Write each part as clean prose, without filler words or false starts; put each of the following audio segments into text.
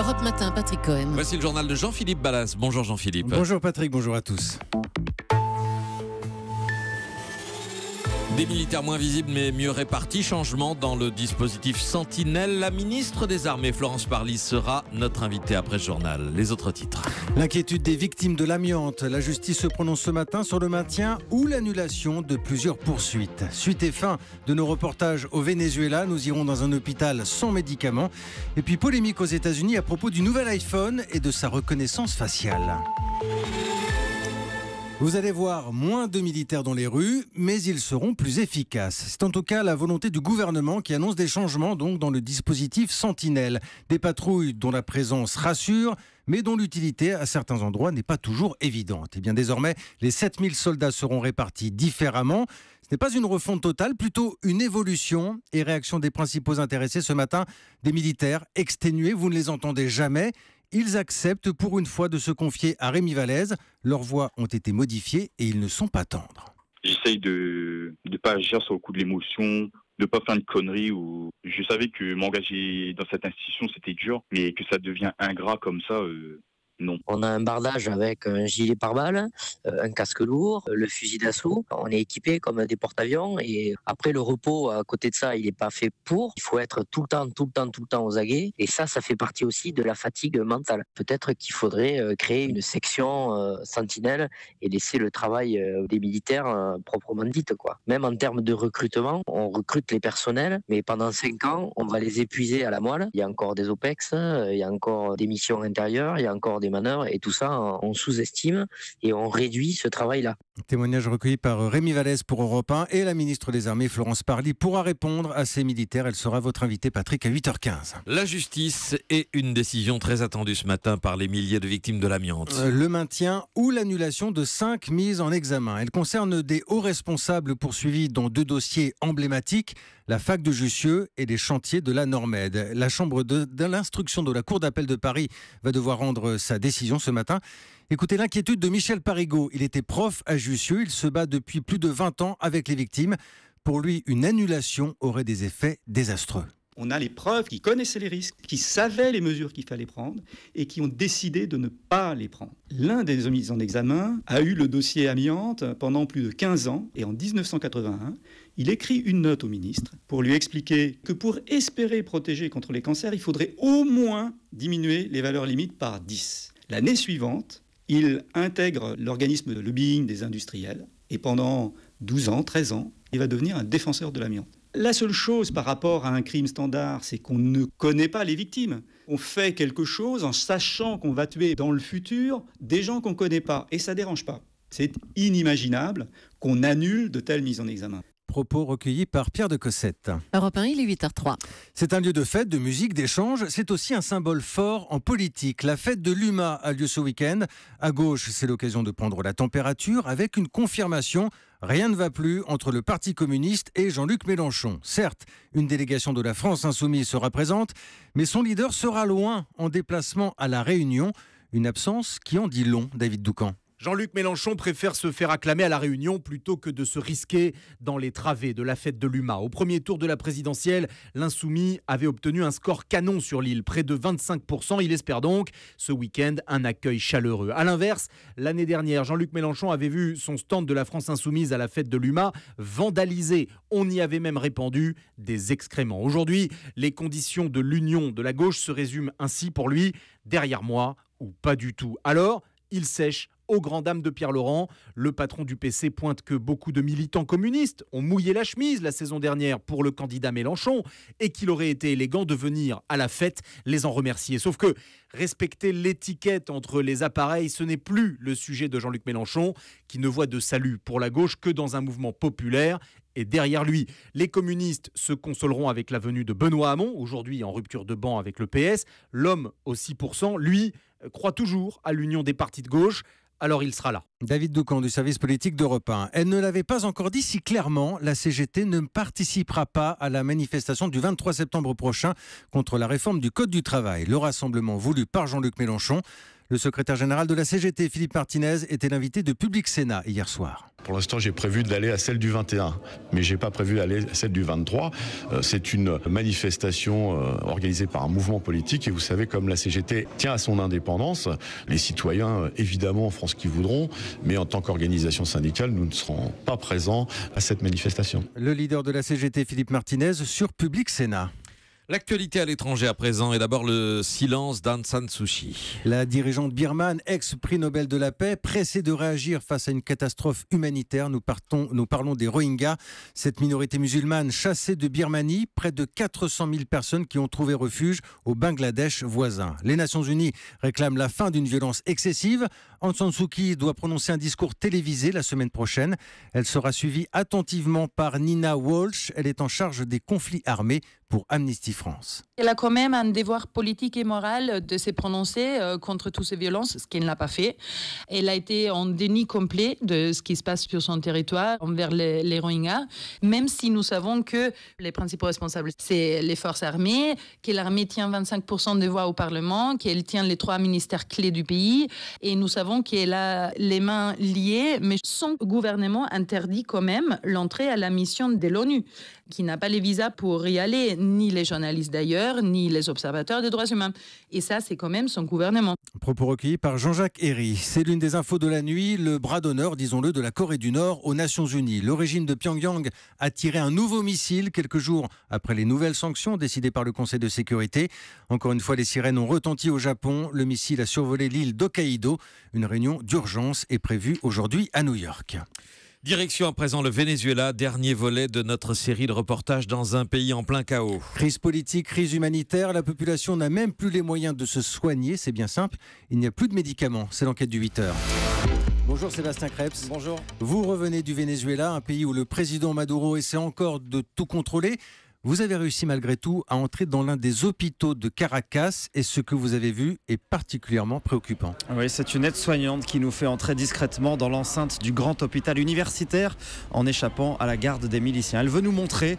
Europe Matin, Patrick Cohen. Voici le journal de Jean-Philippe Ballas. Bonjour Jean-Philippe. Bonjour Patrick, bonjour à tous. Des militaires moins visibles mais mieux répartis. Changement dans le dispositif Sentinelle. La ministre des Armées, Florence Parly, sera notre invitée après ce journal. Les autres titres. L'inquiétude des victimes de l'amiante. La justice se prononce ce matin sur le maintien ou l'annulation de plusieurs poursuites. Suite et fin de nos reportages au Venezuela. Nous irons dans un hôpital sans médicaments. Et puis polémique aux États-Unis à propos du nouvel iPhone et de sa reconnaissance faciale. Vous allez voir moins de militaires dans les rues, mais ils seront plus efficaces. C'est en tout cas la volonté du gouvernement qui annonce des changements donc dans le dispositif Sentinelle. Des patrouilles dont la présence rassure, mais dont l'utilité à certains endroits n'est pas toujours évidente. Et bien désormais, les 7000 soldats seront répartis différemment. Ce n'est pas une refonte totale, plutôt une évolution. Et réaction des principaux intéressés ce matin, des militaires exténués, vous ne les entendez jamais. Ils acceptent pour une fois de se confier à Rémi Vallès. Leurs voix ont été modifiées et ils ne sont pas tendres. J'essaye de ne pas agir sur le coup de l'émotion, de ne pas faire une connerie. Je savais que m'engager dans cette institution, c'était dur, mais que ça devient ingrat comme ça, non. On a un bardage avec un gilet pare-balles, un casque lourd, le fusil d'assaut. On est équipé comme des porte-avions et après le repos à côté de ça, il n'est pas fait pour. Il faut être tout le temps aux aguets et ça fait partie aussi de la fatigue mentale. Peut-être qu'il faudrait créer une section sentinelle et laisser le travail des militaires proprement dite, quoi. Même en termes de recrutement, on recrute les personnels, mais pendant 5 ans, on va les épuiser à la moelle. Il y a encore des OPEX, il y a encore des missions intérieures, il y a encore des manœuvres et tout ça, on sous-estime et on réduit ce travail-là. Témoignage recueilli par Rémi Vallès pour Europe 1 et la ministre des Armées, Florence Parly, pourra répondre à ces militaires. Elle sera votre invitée, Patrick, à 8h15. La justice et une décision très attendue ce matin par les milliers de victimes de l'amiante. Le maintien ou l'annulation de 5 mises en examen. Elle concerne des hauts responsables poursuivis dans 2 dossiers emblématiques, la fac de Jussieu et les chantiers de la Normède. La chambre de l'instruction de la Cour d'appel de Paris va devoir rendre sa décision ce matin. Écoutez l'inquiétude de Michel Parigot. Il était prof à Jussieu. Il se bat depuis plus de 20 ans avec les victimes. Pour lui, une annulation aurait des effets désastreux. On a les preuves qui connaissaient les risques, qui savaient les mesures qu'il fallait prendre et qui ont décidé de ne pas les prendre. L'un des mises en examen a eu le dossier amiante pendant plus de 15 ans et en 1981, il écrit une note au ministre pour lui expliquer que pour espérer protéger contre les cancers, il faudrait au moins diminuer les valeurs limites par 10. L'année suivante, il intègre l'organisme de lobbying des industriels et pendant 12 ans, 13 ans, il va devenir un défenseur de l'amiante. La seule chose par rapport à un crime standard, c'est qu'on ne connaît pas les victimes. On fait quelque chose en sachant qu'on va tuer dans le futur des gens qu'on ne connaît pas. Et ça ne dérange pas. C'est inimaginable qu'on annule de telles mises en examen. Propos recueillis par Pierre de Cossette. Europe 1, il est 8h03. C'est un lieu de fête, de musique, d'échange. C'est aussi un symbole fort en politique. La fête de l'UMA a lieu ce week-end. À gauche, c'est l'occasion de prendre la température avec une confirmation. Rien ne va plus entre le Parti communiste et Jean-Luc Mélenchon. Certes, une délégation de la France insoumise sera présente, mais son leader sera loin en déplacement à La Réunion. Une absence qui en dit long, David Doucan. Jean-Luc Mélenchon préfère se faire acclamer à La Réunion plutôt que de se risquer dans les travées de la fête de l'UMA. Au premier tour de la présidentielle, l'insoumis avait obtenu un score canon sur l'île, près de 25%. Il espère donc ce week-end un accueil chaleureux. A l'inverse, l'année dernière, Jean-Luc Mélenchon avait vu son stand de la France insoumise à la fête de l'UMA vandalisé. On y avait même répandu des excréments. Aujourd'hui, les conditions de l'union de la gauche se résument ainsi pour lui, derrière moi ou pas du tout. Alors, il sèche aux grandes dames de Pierre Laurent. Le patron du PC pointe que beaucoup de militants communistes ont mouillé la chemise la saison dernière pour le candidat Mélenchon et qu'il aurait été élégant de venir à la fête les en remercier. Sauf que respecter l'étiquette entre les appareils, ce n'est plus le sujet de Jean-Luc Mélenchon qui ne voit de salut pour la gauche que dans un mouvement populaire. Et derrière lui, les communistes se consoleront avec la venue de Benoît Hamon, aujourd'hui en rupture de banc avec le PS. L'homme aux 6%, lui, croit toujours à l'union des partis de gauche. Alors il sera là. David Doucan du service politique d'Europe 1. Elle ne l'avait pas encore dit si clairement, la CGT ne participera pas à la manifestation du 23 septembre prochain contre la réforme du Code du travail. Le rassemblement voulu par Jean-Luc Mélenchon. Le secrétaire général de la CGT, Philippe Martinez, était l'invité de Public Sénat hier soir. Pour l'instant, j'ai prévu d'aller à celle du 21, mais j'ai pas prévu d'aller à celle du 23. C'est une manifestation organisée par un mouvement politique et vous savez, comme la CGT tient à son indépendance, les citoyens, évidemment, feront ce qu'ils voudront, mais en tant qu'organisation syndicale, nous ne serons pas présents à cette manifestation. Le leader de la CGT, Philippe Martinez, sur Public Sénat. L'actualité à l'étranger à présent et d'abord le silence d'Aung San Suu Kyi. La dirigeante birmane, ex-prix Nobel de la paix, pressée de réagir face à une catastrophe humanitaire. Nous parlons des Rohingyas, cette minorité musulmane chassée de Birmanie. Près de 400 000 personnes qui ont trouvé refuge au Bangladesh voisin. Les Nations Unies réclament la fin d'une violence excessive. Aung San Suu Kyi doit prononcer un discours télévisé la semaine prochaine. Elle sera suivie attentivement par Nina Walsh. Elle est en charge des conflits armés pour Amnesty France. Elle a quand même un devoir politique et moral de se prononcer contre toutes ces violences, ce qu'elle n'a pas fait. Elle a été en déni complet de ce qui se passe sur son territoire envers les Rohingyas, même si nous savons que les principaux responsables, c'est les forces armées, que l'armée tient 25% des voix au Parlement, qu'elle tient les 3 ministères clés du pays, et nous savons qu'elle a les mains liées, mais son gouvernement interdit quand même l'entrée à la mission de l'ONU, qui n'a pas les visas pour y aller, ni les journalistes d'ailleurs, ni les observateurs des droits humains. Et ça, c'est quand même son gouvernement. Propos recueillis par Jean-Jacques Herry. C'est l'une des infos de la nuit, le bras d'honneur, disons-le, de la Corée du Nord aux Nations Unies. Le régime de Pyongyang a tiré un nouveau missile quelques jours après les nouvelles sanctions décidées par le Conseil de sécurité. Encore une fois, les sirènes ont retenti au Japon. Le missile a survolé l'île d'Hokkaido. Une réunion d'urgence est prévue aujourd'hui à New York. Direction à présent le Venezuela, dernier volet de notre série de reportages dans un pays en plein chaos. Crise politique, crise humanitaire, la population n'a même plus les moyens de se soigner, c'est bien simple, il n'y a plus de médicaments, c'est l'enquête du 8h. Bonjour Sébastien Krebs. Bonjour. Vous revenez du Venezuela, un pays où le président Maduro essaie encore de tout contrôler. Vous avez réussi malgré tout à entrer dans l'un des hôpitaux de Caracas et ce que vous avez vu est particulièrement préoccupant. Oui, c'est une aide-soignante qui nous fait entrer discrètement dans l'enceinte du grand hôpital universitaire en échappant à la garde des miliciens. Elle veut nous montrer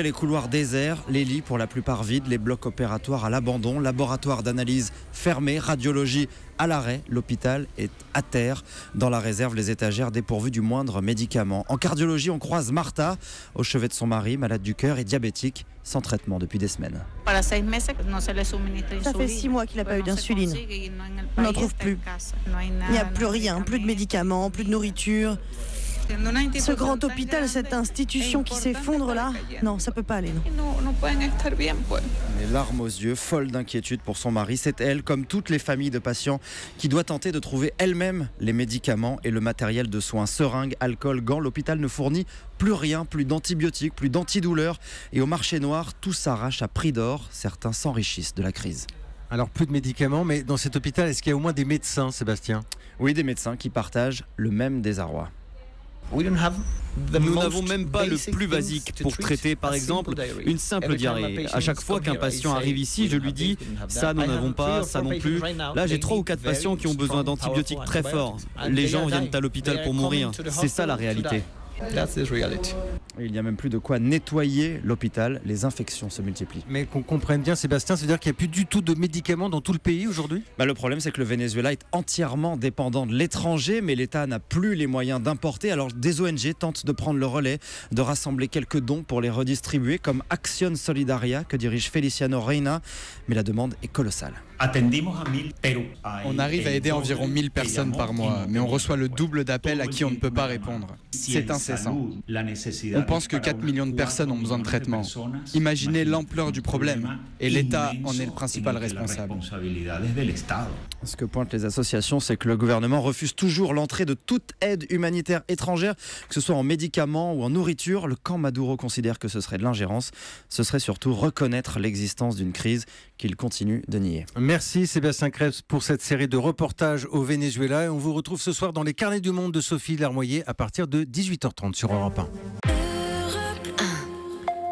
les couloirs déserts, les lits pour la plupart vides, les blocs opératoires à l'abandon, laboratoire d'analyse fermé, radiologie à l'arrêt. L'hôpital est à terre. Dans la réserve, les étagères dépourvues du moindre médicament. En cardiologie, on croise Martha, au chevet de son mari, malade du cœur et diabétique, sans traitement depuis des semaines. Ça fait 6 mois qu'il n'a pas eu d'insuline. On n'en trouve plus. Il n'y a plus rien, plus de médicaments, plus de nourriture. Ce grand hôpital, cette institution qui s'effondre là, non, ça peut pas aller. Non. Les larmes aux yeux, folle d'inquiétude pour son mari. C'est elle, comme toutes les familles de patients, qui doit tenter de trouver elle-même les médicaments et le matériel de soins. Seringues, alcool, gants, l'hôpital ne fournit plus rien, plus d'antibiotiques, plus d'antidouleurs. Et au marché noir, tout s'arrache à prix d'or. Certains s'enrichissent de la crise. Alors plus de médicaments, mais dans cet hôpital, est-ce qu'il y a au moins des médecins, Sébastien ? Oui, des médecins qui partagent le même désarroi. Nous n'avons même pas le plus basique pour traiter par exemple une simple diarrhée. À chaque fois qu'un patient arrive ici, je lui dis ça nous n'avons pas, ça non plus. Là j'ai 3 ou 4 patients qui ont besoin d'antibiotiques très forts. Les gens viennent à l'hôpital pour mourir. C'est ça la réalité. Il n'y a même plus de quoi nettoyer l'hôpital, les infections se multiplient. Mais qu'on comprenne bien Sébastien, ça veut dire qu'il n'y a plus du tout de médicaments dans tout le pays aujourd'hui ? Le problème c'est que le Venezuela est entièrement dépendant de l'étranger, mais l'État n'a plus les moyens d'importer. Alors des ONG tentent de prendre le relais, de rassembler quelques dons pour les redistribuer, comme Action Solidaria que dirige Feliciano Reina, mais la demande est colossale. On arrive à aider environ 1000 personnes par mois, mais on reçoit le double d'appels à qui on ne peut pas répondre. C'est incessant. On pense que 4 millions de personnes ont besoin de traitement. Imaginez l'ampleur du problème, et l'État en est le principal responsable. Ce que pointent les associations, c'est que le gouvernement refuse toujours l'entrée de toute aide humanitaire étrangère, que ce soit en médicaments ou en nourriture. Le camp Maduro considère que ce serait de l'ingérence. Ce serait surtout reconnaître l'existence d'une crise qu'il continue de nier. Merci Sébastien Krebs pour cette série de reportages au Venezuela. Et on vous retrouve ce soir dans les Carnets du Monde de Sophie Larmoyer à partir de 18h30 sur Europe 1.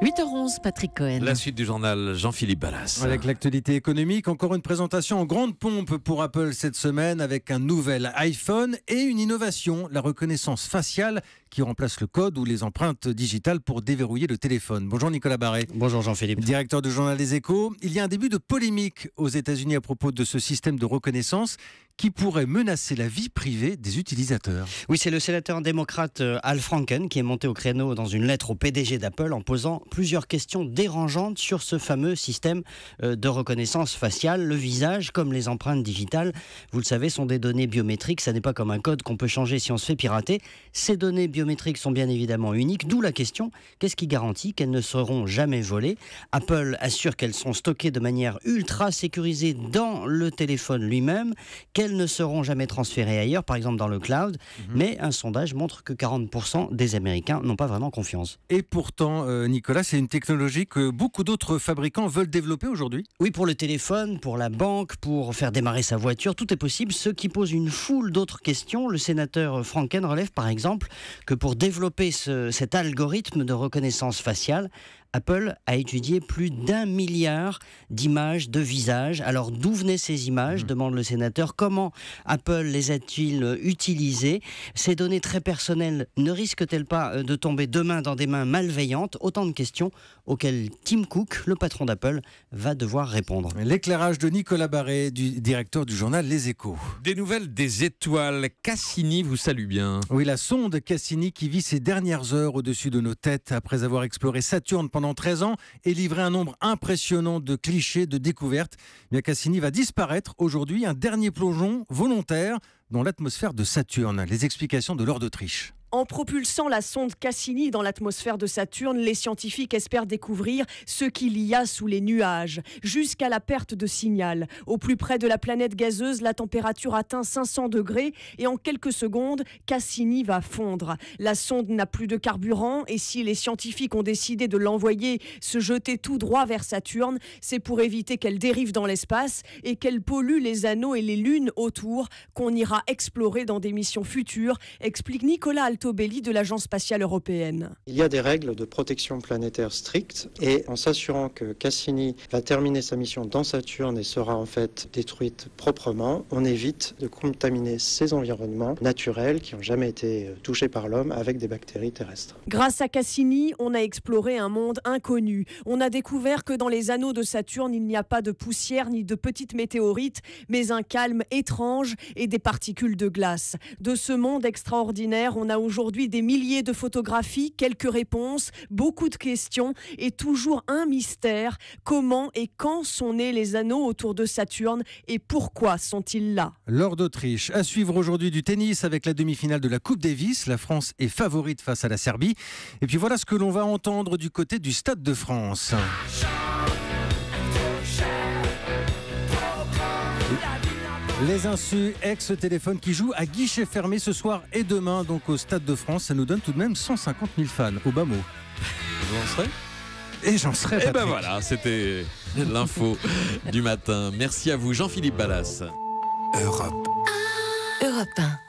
8h11, Patrick Cohen. La suite du journal Jean-Philippe Ballas. Avec l'actualité économique, encore une présentation en grande pompe pour Apple cette semaine avec un nouvel iPhone et une innovation, la reconnaissance faciale qui remplace le code ou les empreintes digitales pour déverrouiller le téléphone. Bonjour Nicolas Barré. Bonjour Jean-Philippe. Directeur du journal Les Échos. Il y a un début de polémique aux États-Unis à propos de ce système de reconnaissance qui pourrait menacer la vie privée des utilisateurs. Oui, c'est le sénateur démocrate Al Franken qui est monté au créneau dans une lettre au PDG d'Apple en posant plusieurs questions dérangeantes sur ce fameux système de reconnaissance faciale. Le visage, comme les empreintes digitales, vous le savez, sont des données biométriques. Ça n'est pas comme un code qu'on peut changer si on se fait pirater. Ces données biométriques sont bien évidemment uniques, d'où la question, qu'est-ce qui garantit qu'elles ne seront jamais volées ? Apple assure qu'elles sont stockées de manière ultra sécurisée dans le téléphone lui-même, qu'elles ne seront jamais transférées ailleurs, par exemple dans le cloud, mais un sondage montre que 40% des Américains n'ont pas vraiment confiance. Et pourtant, Nicolas, c'est une technologie que beaucoup d'autres fabricants veulent développer aujourd'hui ? Oui, pour le téléphone, pour la banque, pour faire démarrer sa voiture, tout est possible, ce qui pose une foule d'autres questions. Le sénateur Franken relève par exemple que pour développer cet algorithme de reconnaissance faciale, Apple a étudié plus d'1 milliard d'images de visages. Alors d'où venaient ces images, demande le sénateur. Comment Apple les a-t-il utilisées ? Ces données très personnelles ne risquent-elles pas de tomber demain dans des mains malveillantes ? Autant de questions auxquelles Tim Cook, le patron d'Apple, va devoir répondre. L'éclairage de Nicolas Barré, directeur du journal Les Échos. Des nouvelles des étoiles. Cassini vous salue bien. Oui, la sonde Cassini qui vit ses dernières heures au-dessus de nos têtes après avoir exploré Saturne pendant 13 ans et livré un nombre impressionnant de clichés, de découvertes. Bien, Cassini va disparaître aujourd'hui, un dernier plongeon volontaire dans l'atmosphère de Saturne. Les explications de Laure d'Autriche. En propulsant la sonde Cassini dans l'atmosphère de Saturne, les scientifiques espèrent découvrir ce qu'il y a sous les nuages, jusqu'à la perte de signal. Au plus près de la planète gazeuse, la température atteint 500 degrés et en quelques secondes, Cassini va fondre. La sonde n'a plus de carburant et si les scientifiques ont décidé de l'envoyer se jeter tout droit vers Saturne, c'est pour éviter qu'elle dérive dans l'espace et qu'elle pollue les anneaux et les lunes autour qu'on ira explorer dans des missions futures, explique Nicolas Altobelli de l'Agence spatiale européenne. Il y a des règles de protection planétaire strictes et en s'assurant que Cassini va terminer sa mission dans Saturne et sera en fait détruite proprement, on évite de contaminer ces environnements naturels qui n'ont jamais été touchés par l'homme avec des bactéries terrestres. Grâce à Cassini, on a exploré un monde inconnu. On a découvert que dans les anneaux de Saturne, il n'y a pas de poussière ni de petites météorites, mais un calme étrange et des particules de glace. De ce monde extraordinaire, on a aujourd'hui des milliers de photographies, quelques réponses, beaucoup de questions et toujours un mystère. Comment et quand sont nés les anneaux autour de Saturne et pourquoi sont-ils là ? Laure d'Autriche. À suivre aujourd'hui du tennis avec la demi-finale de la Coupe Davis. La France est favorite face à la Serbie. Et puis voilà ce que l'on va entendre du côté du Stade de France. Les insus ex-téléphone qui jouent à guichet fermé ce soir et demain donc au Stade de France. Ça nous donne tout de même 150 000 fans au bas mot. Vous en serez ? Et j'en serai. Et ben voilà, c'était l'info du matin. Merci à vous Jean-Philippe Ballas. Europe 1.